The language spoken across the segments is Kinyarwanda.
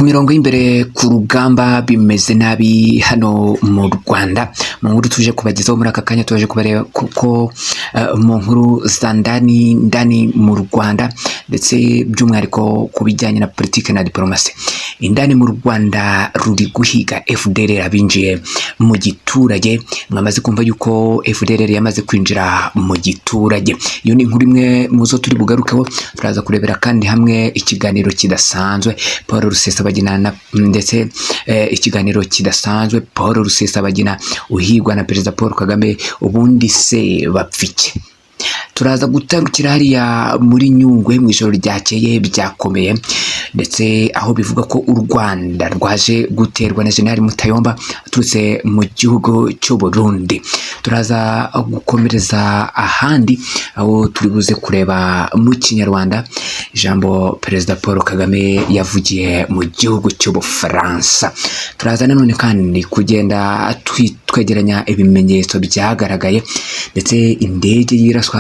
Ku mirongo y'imbere ku rugamba bimeze nabi hano mu Rwanda. Mu nkuru tuje kubagezaho muri aka kanya tuje kubareba kuko mu nkuru za ndani mu Rwanda ndetse by'umwihariko ku bijyanye na politike na diplomasi. Indani mu Rwanda ruri guhiga FDLR abinjiye mu giturage. Mwamaze kumva yuko FDLR yamaze kwinjira mu giturage. Iyo ni inkuru imwe muzo turi bugarukeho, turaza kurebera kandi hamwe ikiganiro kidasanzwe Paul Rusesabagina ndetse ikiganiro kidasanzwe Paul Rusesabagina uhigwa na Perezida Paul Kagame, ubundi se bapfike. Turaza gutarukira hariya muri Nyungwe mu ijoro ryakeye byakomeye, ndetse aho bivuga ko u Rwanda rwaje guterwa na General Mutayomba aturutse mu gihugu cy'u Burundi. Turaza gukomereza ahandi aho turi buze kureba mu Kinyarwanda ijambo Perezida Paul Kagame yavugiye mu gihugu cy'Ubufaransa. Turaza nanone kandi kugenda twegeranya ibimenyetso byagaragaye, ndetse indege yiraswa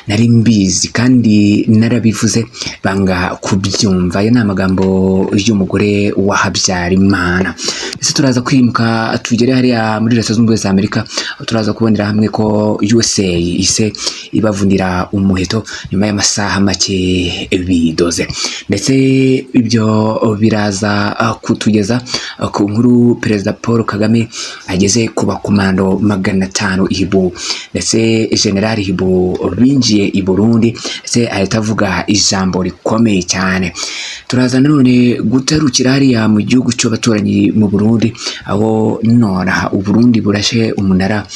nari mbizi kandi narabivuze banga kubyumva. Aya ni amagambo y'umugore wa Habyarimana. Ndetse turaza kwimuka tugere hariya muri Leta Zunze Ubumwe za Amerika, turaza kubonera hamwe ko USA ise ibavunira umuheto nyuma y'amasaha make bidoze. Ndetse ibyo biraza kutugeza ku nkuru Perezida Paul Kagame ageze ku bakomando 500 Ihibu, ndetse General Ihibu binjiye i Burundi, ndetse ahita avuga ijambo rikomeye cyane. Turaza nanone gutarukira hariya mu gihugu cy'abaturanyi mu Burundi, aho nora u Burundi burashe umunara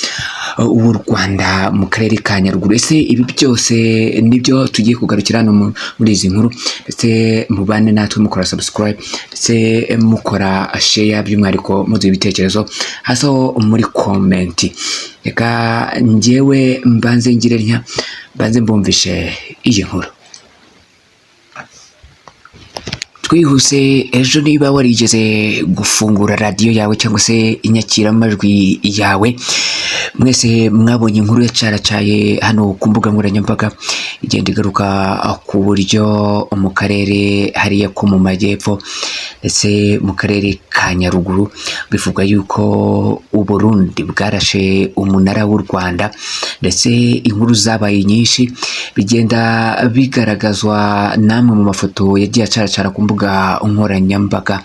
w'u Rwanda mu karere ka Nyaruguru. Ese ibi byose nibyo tugiye kugarukira no muri izi nkuru, ndetse mubane natwe mukora subscribe ndetse mukora share, by'umwihariko muzi ibitekerezo haso muri comment. Reka njyewe mbanze ngire ntya mbanze mbumvishe iyi nkuru. Twihuse, ejo niba warigeze gufungura radio yawe cyangwa se inyakiramajwi yawe, mwese mwabonye inkuru yacaracaye hano ku mbuga nkoranyambaga igenda igaruka ku buryo mu karere hariya ko mu majyepfo ndetse mu karere ka Nyaruguru bivuga yuko u Burundi bwarashe umunara w'u Rwanda, ndetse inkuru zabaye nyinshi bigenda bigaragazwa namwe mu mafoto yagiye acaracara ku mbuga nkoranyambaga,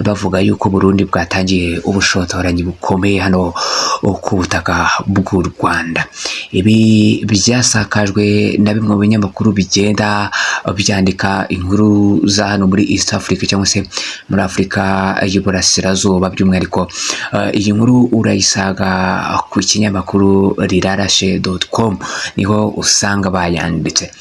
bavuga yuko Burundi bwatangiye ubushotoranyi bukomeye hano ku butaka bw'u Rwanda. Ibi byasakajwe na bimwe mu binyamakuru bigenda byandika inkuru za hano muri East Africa cyangwa se muri Afurika y'Uburasirazuba. By'umwihariko iyi nkuru urayisaga ku kinyamakuru rirarashe.com, niho usanga bayanditse.